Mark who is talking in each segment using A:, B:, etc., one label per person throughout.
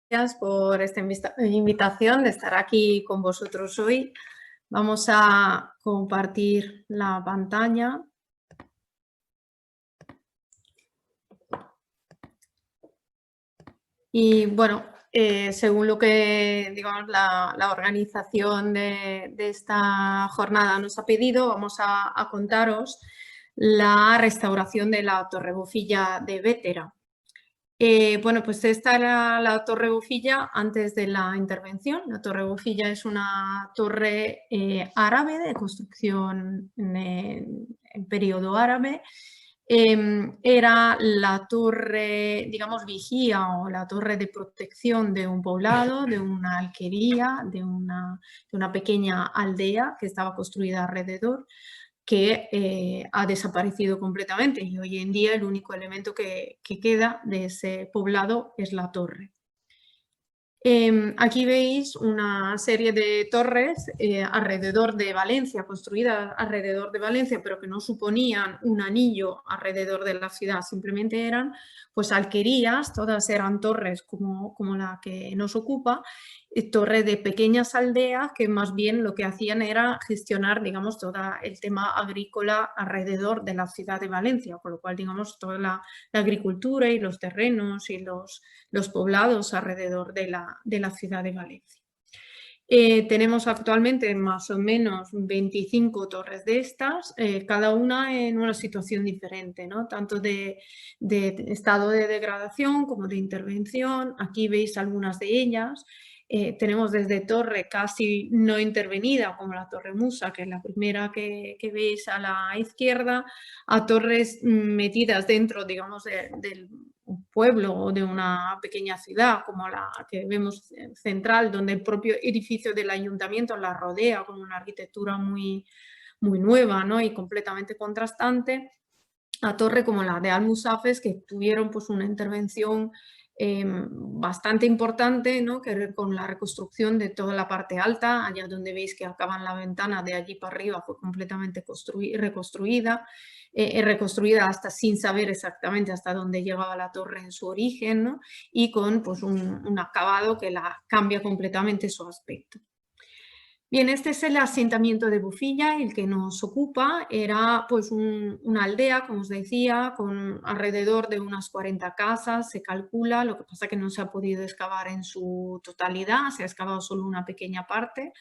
A: Gracias por esta invitación de estar aquí con vosotros hoy. Vamos a compartir la pantalla. Y bueno, según lo que digamos, la organización de esta jornada nos ha pedido, vamos a contaros la restauración de la Torre Bufilla de Bétera. Bueno, pues esta era la Torre Bufilla antes de la intervención. La Torre Bufilla es una torre árabe de construcción en periodo árabe. Era la torre, digamos, vigía o la torre de protección de un poblado, de una alquería, de una pequeña aldea que estaba construida alrededor, que ha desaparecido completamente y hoy en día el único elemento que queda de ese poblado es la torre. Aquí veis una serie de torres alrededor de Valencia, construidas alrededor de Valencia, pero que no suponían un anillo alrededor de la ciudad, simplemente eran pues alquerías, todas eran torres como la que nos ocupa, torres de pequeñas aldeas que más bien lo que hacían era gestionar, digamos, todo el tema agrícola alrededor de la ciudad de Valencia, con lo cual, digamos, toda la agricultura y los terrenos y los poblados alrededor de la ciudad de Valencia. Tenemos actualmente más o menos 25 torres de estas, cada una en una situación diferente, ¿no? Tanto de estado de degradación como de intervención. Aquí veis algunas de ellas. Tenemos desde torre casi no intervenida, como la Torre Musa, que es la primera que veis a la izquierda, a torres metidas dentro, digamos, del pueblo o de una pequeña ciudad, como la que vemos central, donde el propio edificio del ayuntamiento la rodea con una arquitectura muy nueva, ¿no? Y completamente contrastante, a torre como la de Almusafes, que tuvieron pues una intervención bastante importante, ¿no? Que con la reconstrucción de toda la parte alta, allá donde veis que acaban la ventana, de allí para arriba fue completamente reconstruida hasta sin saber exactamente hasta dónde llegaba la torre en su origen, ¿no? Y con pues, un acabado que la cambia completamente su aspecto. Bien, este es el asentamiento de Bufilla, el que nos ocupa. Era pues una aldea, como os decía, con alrededor de unas 40 casas, se calcula, lo que pasa que no se ha podido excavar en su totalidad, se ha excavado solo una pequeña parte.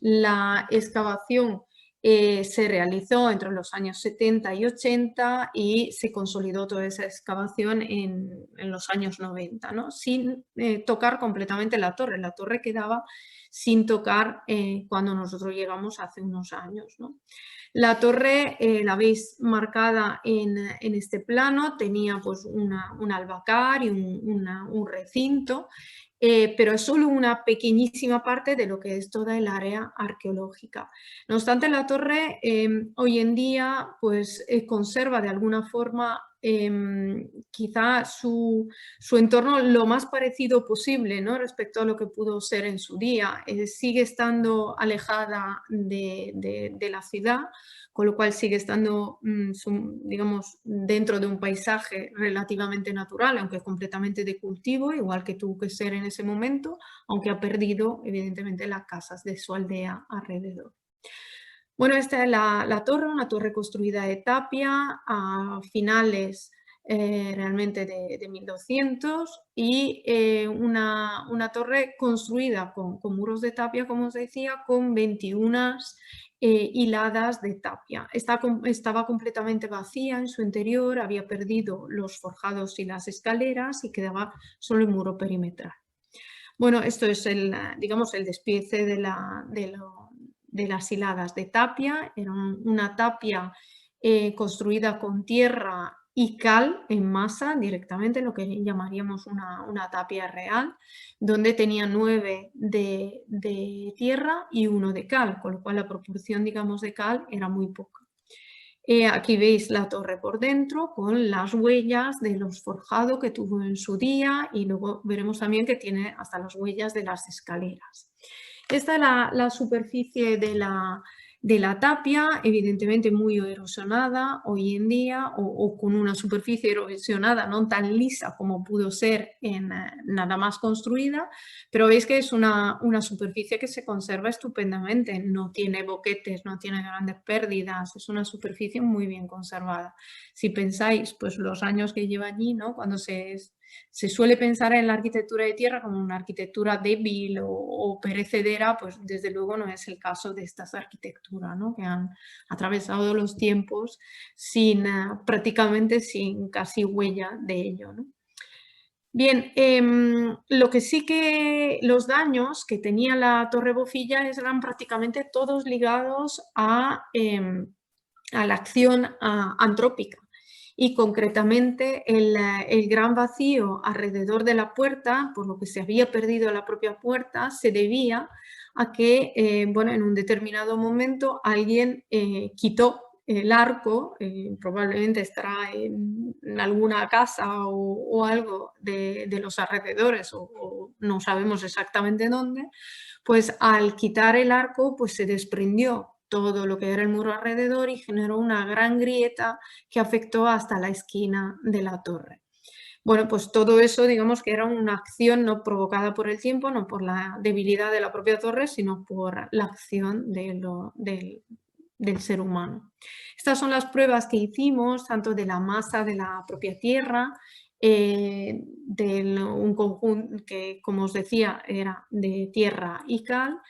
A: La excavación se realizó entre los años 70 y 80 y se consolidó toda esa excavación en los años 90, ¿no? Sin tocar completamente la torre. La torre quedaba sin tocar cuando nosotros llegamos hace unos años, ¿no? La torre, la veis marcada en este plano, tenía pues un albacar y un recinto, pero es solo una pequeñísima parte de lo que es toda el área arqueológica. No obstante, la torre hoy en día pues, conserva de alguna forma quizá su entorno lo más parecido posible, ¿no? Respecto a lo que pudo ser en su día. Sigue estando alejada de la ciudad, con lo cual sigue estando, digamos, dentro de un paisaje relativamente natural, aunque completamente de cultivo, igual que tuvo que ser en ese momento, aunque ha perdido, evidentemente, las casas de su aldea alrededor. Bueno, esta es la torre, una torre construida de tapia a finales realmente de 1200 y una torre construida con muros de tapia, como os decía, con 21 hiladas de tapia. Estaba completamente vacía en su interior, había perdido los forjados y las escaleras y quedaba solo el muro perimetral. Bueno, esto es digamos, el despiece de las hiladas de tapia. Era una tapia construida con tierra y cal en masa directamente, lo que llamaríamos una tapia real, donde tenía 9 de tierra y 1 de cal, con lo cual la proporción, digamos, de cal era muy poca. Aquí veis la torre por dentro con las huellas de los forjados que tuvo en su día y luego veremos también que tiene hasta las huellas de las escaleras. Esta es la superficie de de la tapia, evidentemente muy erosionada hoy en día, o con una superficie erosionada no tan lisa como pudo ser en nada más construida, pero veis que es una superficie que se conserva estupendamente, no tiene boquetes, no tiene grandes pérdidas, es una superficie muy bien conservada. Si pensáis, pues los años que lleva allí, ¿no? Cuando se suele pensar en la arquitectura de tierra como una arquitectura débil o perecedera, pues desde luego no es el caso de estas arquitecturas, ¿no? Que han atravesado los tiempos sin, prácticamente sin casi huella de ello, ¿no? Bien, lo que sí que los daños que tenía la Torre Bofilla eran prácticamente todos ligados a la acción antrópica y concretamente el gran vacío alrededor de la puerta, por lo que se había perdido la propia puerta, se debía a que bueno, en un determinado momento alguien quitó el arco, probablemente estará en alguna casa o algo de los alrededores o no sabemos exactamente dónde, pues al quitar el arco pues se desprendió todo lo que era el muro alrededor y generó una gran grieta que afectó hasta la esquina de la torre. Bueno, pues todo eso digamos que era una acción no provocada por el tiempo, no por la debilidad de la propia torre, sino por la acción del ser humano. Estas son las pruebas que hicimos, tanto de la masa de la propia tierra, de un conjunto que, como os decía, era de tierra y cal.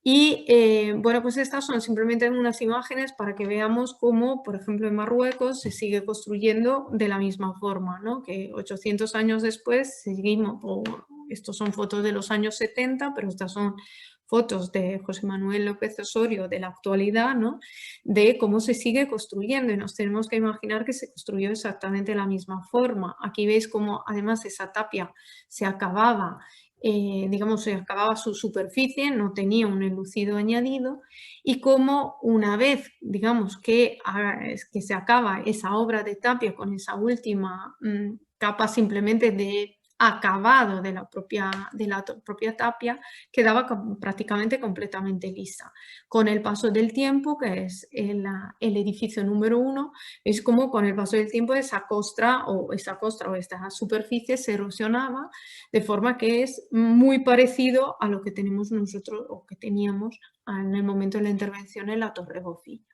A: Y bueno, pues estas son simplemente unas imágenes para que veamos cómo, por ejemplo, en Marruecos se sigue construyendo de la misma forma, ¿no? Que 800 años después seguimos, estos son fotos de los años 70, pero estas son fotos de José Manuel López Osorio de la actualidad, ¿no? De cómo se sigue construyendo y nos tenemos que imaginar que se construyó exactamente de la misma forma. Aquí veis cómo además esa tapia se acababa, digamos, se acababa su superficie, no tenía un enlucido añadido y cómo una vez, digamos, que se acaba esa obra de tapia con esa última capa simplemente de acabado de la propia tapia, quedaba prácticamente completamente lisa. Con el paso del tiempo, que es el edificio número 1, es como con el paso del tiempo esa costra o esta superficie se erosionaba, de forma que es muy parecido a lo que tenemos nosotros o que teníamos en el momento de la intervención en la Torre Bofilla.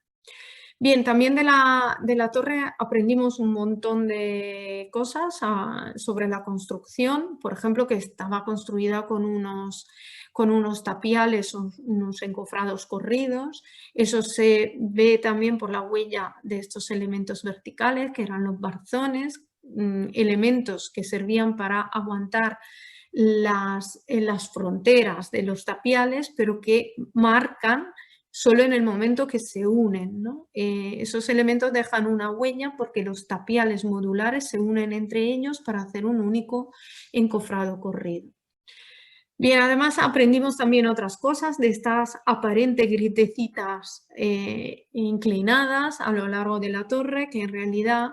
A: Bien, también de la torre aprendimos un montón de cosas sobre la construcción, por ejemplo, que estaba construida con unos tapiales, unos encofrados corridos. Eso se ve también por la huella de estos elementos verticales, que eran los barzones, elementos que servían para aguantar las fronteras de los tapiales, pero que marcan solo en el momento que se unen, ¿no? Esos elementos dejan una huella porque los tapiales modulares se unen entre ellos para hacer un único encofrado corrido. Bien, además aprendimos también otras cosas de estas aparentes grietecitas inclinadas a lo largo de la torre, que en realidad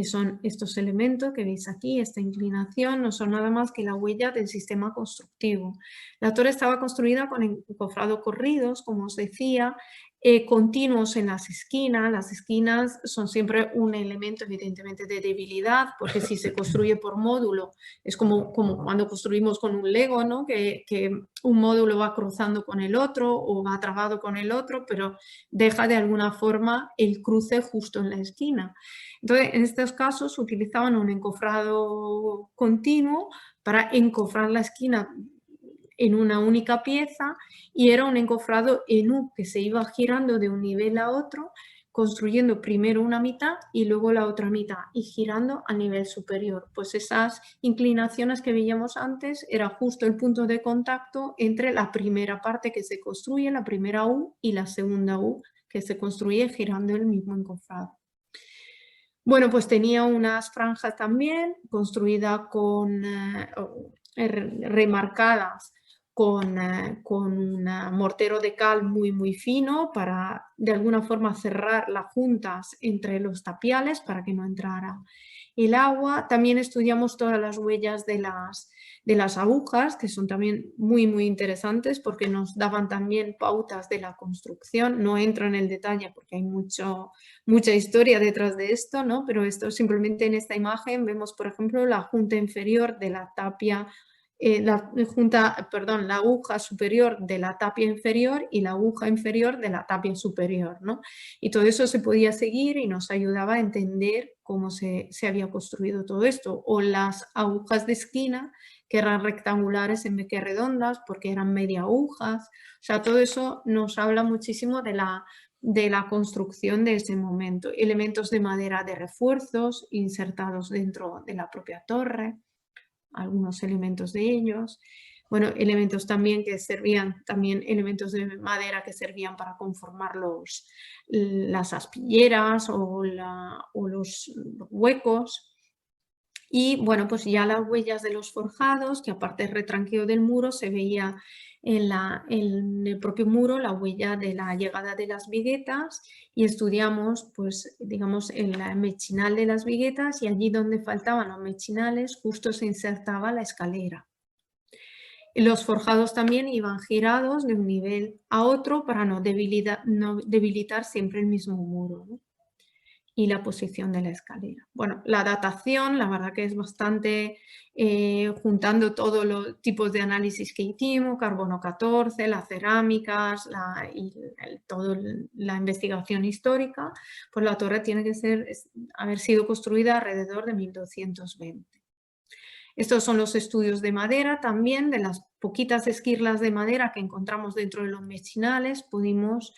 A: son estos elementos que veis aquí, esta inclinación, no son nada más que la huella del sistema constructivo. La torre estaba construida con encofrados corridos, como os decía, continuos en las esquinas. Las esquinas son siempre un elemento evidentemente de debilidad, porque si se construye por módulo, es como cuando construimos con un Lego, ¿no? Que un módulo va cruzando con el otro o va trabado con el otro, pero deja de alguna forma el cruce justo en la esquina. Entonces, en estos casos utilizaban un encofrado continuo para encofrar la esquina en una única pieza y era un encofrado en U que se iba girando de un nivel a otro, construyendo primero una mitad y luego la otra mitad y girando a nivel superior. Pues esas inclinaciones que veíamos antes era justo el punto de contacto entre la primera parte que se construye, la primera U, y la segunda U que se construye girando el mismo encofrado. Bueno, pues tenía unas franjas también construidas remarcadas con un mortero de cal muy fino para de alguna forma cerrar las juntas entre los tapiales para que no entrara el agua. También estudiamos todas las huellas de de las agujas, que son también muy, muy interesantes porque nos daban también pautas de la construcción. No entro en el detalle porque hay mucha historia detrás de esto, ¿no? Pero esto simplemente en esta imagen vemos, por ejemplo, la junta inferior de la tapia, la aguja superior de la tapia inferior y la aguja inferior de la tapia superior, ¿no? Y todo eso se podía seguir y nos ayudaba a entender cómo se había construido todo esto. O las agujas de esquina, que eran rectangulares en vez de redondas, porque eran media agujas. O sea, todo eso nos habla muchísimo de la construcción de ese momento. Elementos de madera de refuerzos insertados dentro de la propia torre, algunos elementos de ellos. Bueno, elementos también que servían, también elementos de madera que servían para conformar las aspilleras o los huecos. Y bueno, pues ya las huellas de los forjados, que aparte del retranqueo del muro, se veía en el propio muro la huella de la llegada de las viguetas, y estudiamos, pues, digamos, el mechinal de las viguetas, y allí donde faltaban los mechinales justo se insertaba la escalera. Los forjados también iban girados de un nivel a otro para no debilitar siempre el mismo muro, ¿no? Y la posición de la escalera. Bueno, la datación, la verdad que es bastante, juntando todos los tipos de análisis que hicimos, carbono 14, las cerámicas, toda la investigación histórica, pues la torre tiene que haber sido construida alrededor de 1220. Estos son los estudios de madera también, de las poquitas esquirlas de madera que encontramos dentro de los mechinales, pudimos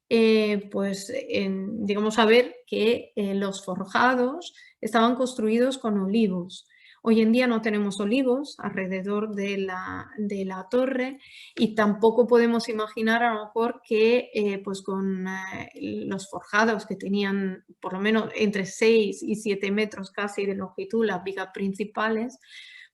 A: digamos, saber que los forjados estaban construidos con olivos. Hoy en día no tenemos olivos alrededor de la torre, y tampoco podemos imaginar a lo mejor que pues con los forjados que tenían por lo menos entre 6 y 7 metros casi de longitud, las vigas principales,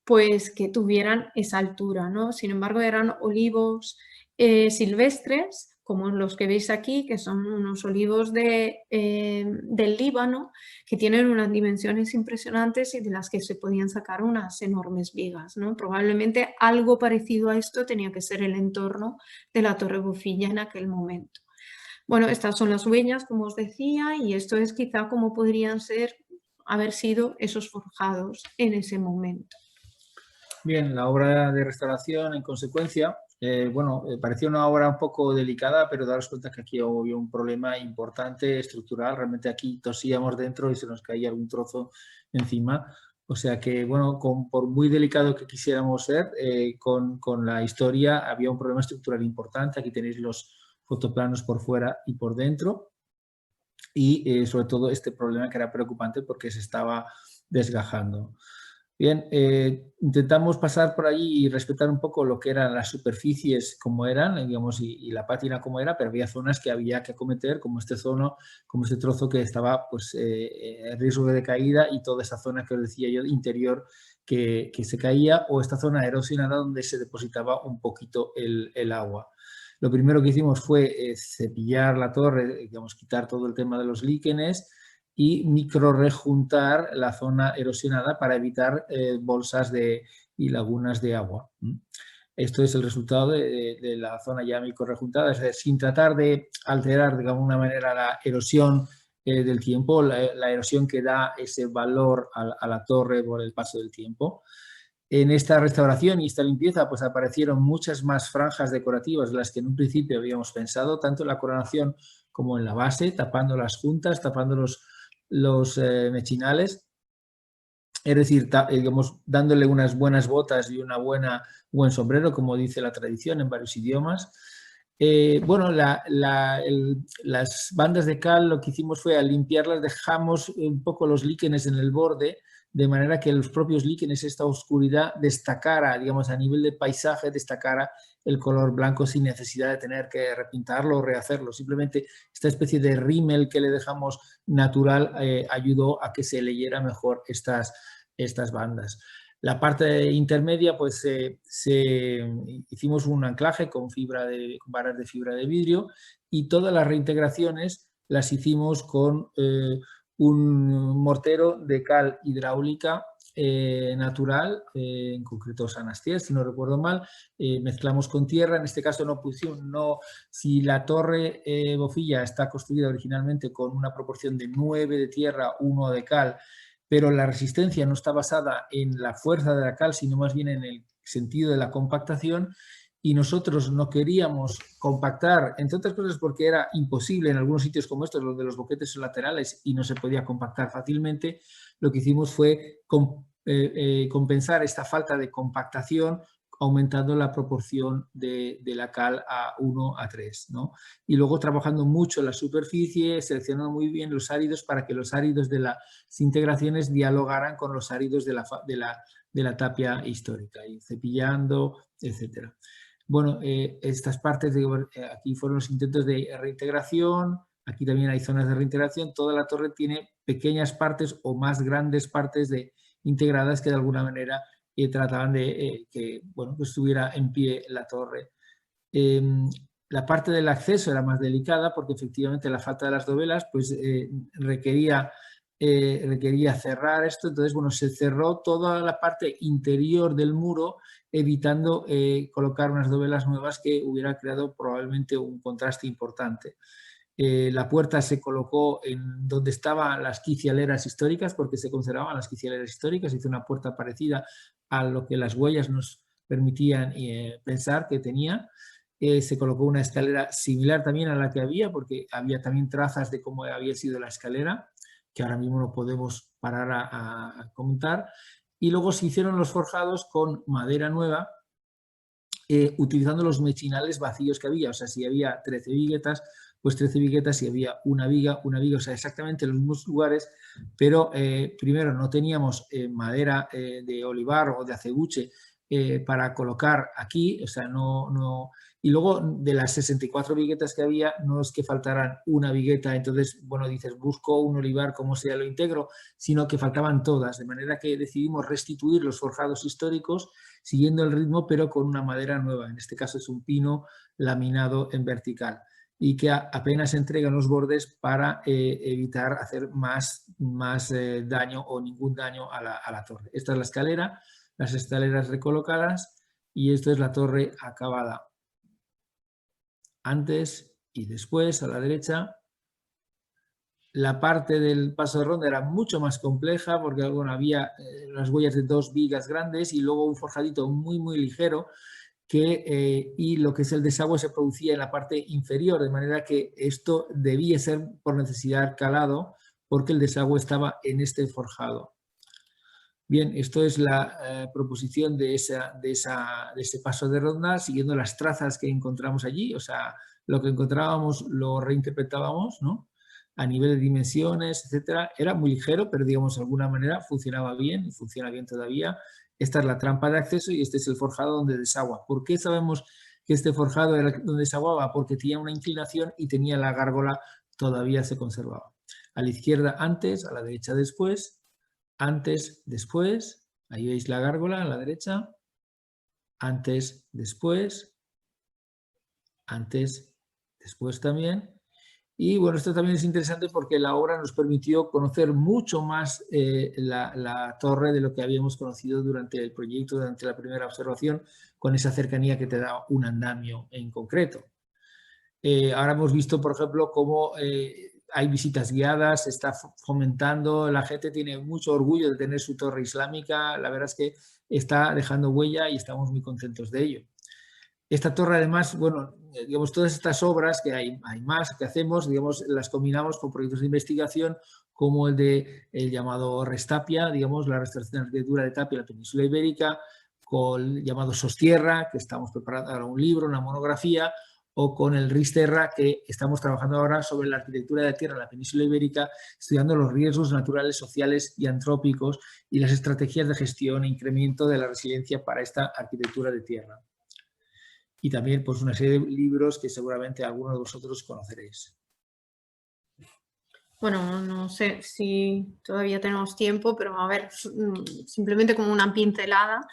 A: pues que tuvieran esa altura, ¿no? Sin embargo, eran olivos silvestres, como los que veis aquí, que son unos olivos del Líbano, que tienen unas dimensiones impresionantes y de las que se podían sacar unas enormes vigas, ¿no? Probablemente algo parecido a esto tenía que ser el entorno de la Torre Bufilla en aquel momento. Bueno, estas son las huellas, como os decía, y esto es quizá cómo podrían haber sido esos forjados en ese momento.
B: Bien, la obra de restauración, en consecuencia, parecía una obra un poco delicada, pero daros cuenta que aquí hubo un problema importante, estructural. Realmente aquí tosíamos dentro y se nos caía algún trozo encima. O sea que, bueno, por muy delicado que quisiéramos ser, con la historia había un problema estructural importante. Aquí tenéis los fotoplanos por fuera y por dentro. Y sobre todo este problema que era preocupante porque se estaba desgajando. Bien, intentamos pasar por allí y respetar un poco lo que eran las superficies como eran, digamos, y la pátina como era, pero había zonas que había que acometer, como este trozo que estaba pues, en riesgo de caída, y toda esa zona que os decía yo, interior, que se caía, o esta zona erosionada donde se depositaba un poquito el agua. Lo primero que hicimos fue cepillar la torre, digamos, quitar todo el tema de los líquenes y microrejuntar la zona erosionada para evitar bolsas y lagunas de agua. Esto es el resultado de la zona ya microrejuntada, es decir, sin tratar de alterar de alguna manera la erosión del tiempo, la erosión que da ese valor a la torre por el paso del tiempo. En esta restauración y esta limpieza pues aparecieron muchas más franjas decorativas de las que en un principio habíamos pensado, tanto en la coronación como en la base, tapando las juntas, tapando los mechinales, es decir, digamos, dándole unas buenas botas y buen sombrero, como dice la tradición en varios idiomas. Las bandas de cal, lo que hicimos fue, al limpiarlas, dejamos un poco los líquenes en el borde, de manera que los propios líquenes, esta oscuridad, destacara, digamos, a nivel de paisaje, destacara el color blanco sin necesidad de tener que repintarlo o rehacerlo. Simplemente esta especie de rímel que le dejamos natural ayudó a que se leyera mejor estas bandas. La parte intermedia, pues hicimos un anclaje con varas de fibra de vidrio, y todas las reintegraciones las hicimos con un mortero de cal hidráulica natural, en concreto San Astier, si no recuerdo mal, mezclamos con tierra, en este caso no pusimos, si la torre Bofilla está construida originalmente con una proporción de 9 de tierra, 1 de cal, pero la resistencia no está basada en la fuerza de la cal, sino más bien en el sentido de la compactación, y nosotros no queríamos compactar, entre otras cosas porque era imposible en algunos sitios como estos, donde los boquetes son laterales y no se podía compactar fácilmente. Lo que hicimos fue compensar esta falta de compactación aumentando la proporción de la cal a 1 a 3, ¿no? Y luego trabajando mucho en la superficie, seleccionando muy bien los áridos para que los áridos de las integraciones dialogaran con los áridos de la tapia histórica, y cepillando, etcétera. Bueno, estas partes, aquí fueron los intentos de reintegración, aquí también hay zonas de reintegración, toda la torre tiene pequeñas partes o más grandes partes integradas que de alguna manera trataban de que estuviera en pie la torre. La parte del acceso era más delicada porque efectivamente la falta de las dovelas pues, requería cerrar esto, entonces bueno, se cerró toda la parte interior del muro evitando colocar unas dovelas nuevas que hubiera creado probablemente un contraste importante. La puerta se colocó en donde estaban las quicialeras históricas porque se conservaban las quicialeras históricas, hizo una puerta parecida a lo que las huellas nos permitían pensar que tenía. Se colocó una escalera similar también a la que había, porque había también trazas de cómo había sido la escalera, que ahora mismo no podemos parar a comentar. Y luego se hicieron los forjados con madera nueva, utilizando los mechinales vacíos que había. O sea, si había 13 viguetas, pues 13 viguetas, si había una viga, o sea, exactamente en los mismos lugares, pero primero no teníamos madera de olivar o de acebuche para colocar aquí, o sea, y luego de las 64 viguetas que había, no es que faltaran una vigueta, entonces, bueno, dices, busco un olivar, ¿cómo sea lo integro? Sino que faltaban todas, de manera que decidimos restituir los forjados históricos siguiendo el ritmo, pero con una madera nueva. En este caso es un pino laminado en vertical y que apenas entregan los bordes para evitar hacer más daño o ningún daño a la torre. Esta es la escalera, las escaleras recolocadas, y esto es la torre acabada antes y después a la derecha. La parte del paso de ronda era mucho más compleja porque bueno, había las huellas de 2 vigas grandes y luego un forjadito muy muy ligero y lo que es el desagüe se producía en la parte inferior, de manera que esto debía ser por necesidad calado porque el desagüe estaba en este forjado. Bien, esto es la proposición de ese paso de ronda siguiendo las trazas que encontramos allí, o sea, lo que encontrábamos lo reinterpretábamos, ¿no? A nivel de dimensiones, etcétera. Era muy ligero, pero digamos de alguna manera funcionaba bien y funciona bien todavía. Esta es la trampa de acceso y este es el forjado donde desagua. ¿Por qué sabemos que este forjado era donde desaguaba? Porque tenía una inclinación y tenía la gárgola, todavía se conservaba. A la izquierda antes, a la derecha después. Antes, después, ahí veis la gárgola a la derecha, antes, después también. Y bueno, esto también es interesante porque la obra nos permitió conocer mucho más la torre de lo que habíamos conocido durante el proyecto, durante la primera observación, con esa cercanía que te da un andamio en concreto. Ahora hemos visto, por ejemplo, cómo hay visitas guiadas, se está fomentando, la gente tiene mucho orgullo de tener su torre islámica, la verdad es que está dejando huella y estamos muy contentos de ello. Esta torre además, bueno, digamos, todas estas obras que hay más que hacemos, digamos, las combinamos con proyectos de investigación como el llamado Restapia, digamos, la restauración de la arquitectura de Tapia en la península ibérica, con el llamado Sostierra, que estamos preparando ahora un libro, una monografía, o con el Risterra, que estamos trabajando ahora sobre la arquitectura de tierra en la península ibérica, estudiando los riesgos naturales, sociales y antrópicos y las estrategias de gestión e incremento de la resiliencia para esta arquitectura de tierra. Y también pues, una serie de libros que seguramente algunos de vosotros conoceréis.
A: Bueno, no sé si todavía tenemos tiempo, pero a ver, simplemente como una pincelada.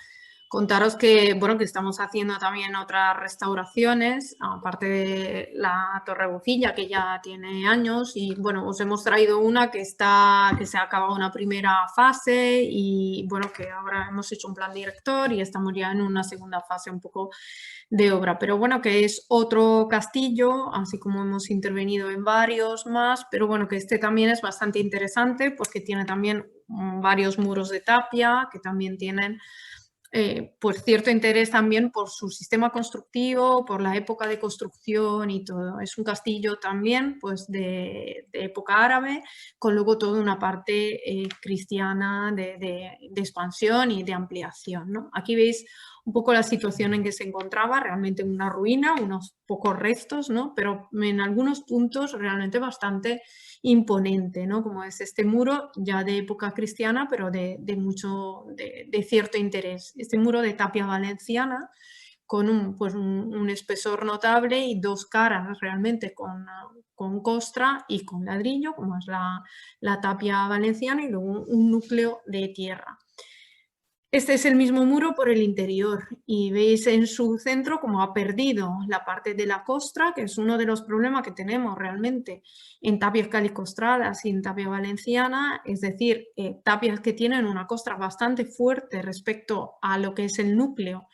A: Contaros que, bueno, que estamos haciendo también otras restauraciones, aparte de la Torre Bucilla, que ya tiene años, y bueno, os hemos traído una que se ha acabado una primera fase y bueno, que ahora hemos hecho un plan director y estamos ya en una segunda fase un poco de obra, pero bueno, que es otro castillo, así como hemos intervenido en varios más, pero bueno, que este también es bastante interesante porque tiene también varios muros de tapia que también tienen pues cierto interés también por su sistema constructivo, por la época de construcción y todo. Es un castillo también pues de época árabe, con luego toda una parte cristiana de expansión y de ampliación, ¿no? Aquí veis un poco la situación en que se encontraba, realmente una ruina, unos pocos restos, ¿no? Pero en algunos puntos realmente bastante imponente, ¿no? Como es este muro ya de época cristiana, pero de cierto interés. Este muro de tapia valenciana con un espesor notable y dos caras realmente con costra y con ladrillo, como es la tapia valenciana, y luego un núcleo de tierra. Este es el mismo muro por el interior y veis en su centro como ha perdido la parte de la costra, que es uno de los problemas que tenemos realmente en tapias calicostradas y en tapia valenciana, es decir, tapias que tienen una costra bastante fuerte respecto a lo que es el núcleo,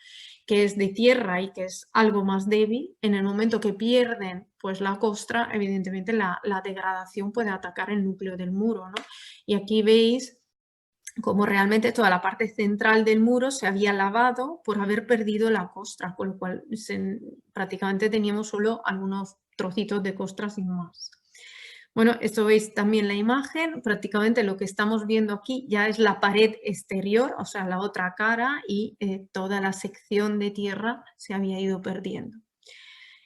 A: que es de tierra y que es algo más débil. En el momento que pierden pues la costra, evidentemente la degradación puede atacar el núcleo del muro, ¿no? Y aquí veis como realmente toda la parte central del muro se había lavado por haber perdido la costra, con lo cual prácticamente teníamos solo algunos trocitos de costra sin más. Bueno, esto veis también la imagen, prácticamente lo que estamos viendo aquí ya es la pared exterior, o sea, la otra cara, y toda la sección de tierra se había ido perdiendo.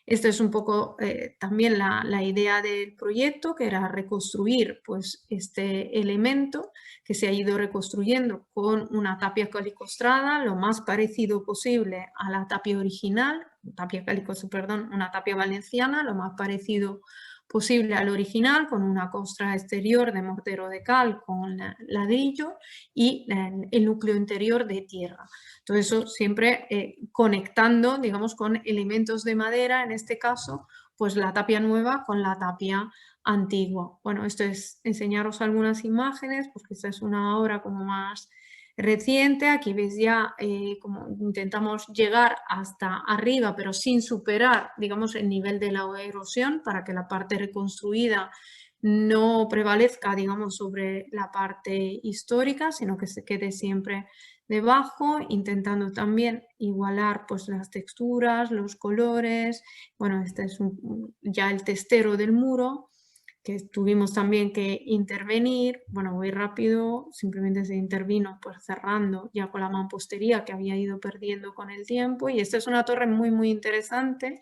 A: Esto es un poco también la idea del proyecto, que era reconstruir pues, este elemento que se ha ido reconstruyendo con una tapia calicostrada lo más parecido posible a la tapia original, una tapia valenciana, lo más parecido posible al original, con una costra exterior de mortero de cal con ladrillo y el núcleo interior de tierra. Todo eso siempre conectando, digamos, con elementos de madera, en este caso, pues la tapia nueva con la tapia antigua. Bueno, esto es enseñaros algunas imágenes, porque esta es una obra como más reciente. Aquí veis ya como intentamos llegar hasta arriba, pero sin superar, digamos, el nivel de la erosión para que la parte reconstruida no prevalezca, digamos, sobre la parte histórica, sino que se quede siempre debajo, intentando también igualar pues las texturas, los colores. Bueno, este es ya el testero del muro, que tuvimos también que intervenir. Bueno, voy rápido, simplemente se intervino pues cerrando ya con la mampostería que había ido perdiendo con el tiempo. Y esta es una torre muy, muy interesante,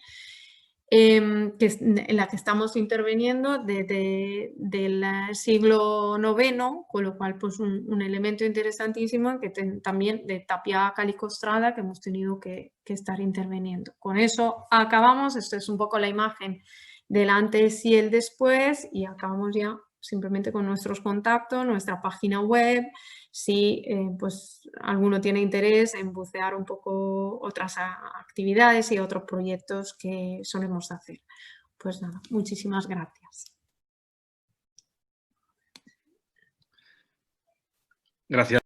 A: en la que estamos interveniendo desde el siglo IX, con lo cual pues un elemento interesantísimo que también de tapia calicostrada que hemos tenido que estar interviniendo. Con eso acabamos. Esto es un poco la imagen del antes y el después, y acabamos ya simplemente con nuestros contactos, nuestra página web, si pues alguno tiene interés en bucear un poco otras actividades y otros proyectos que solemos hacer. Pues nada, muchísimas gracias.
C: Gracias.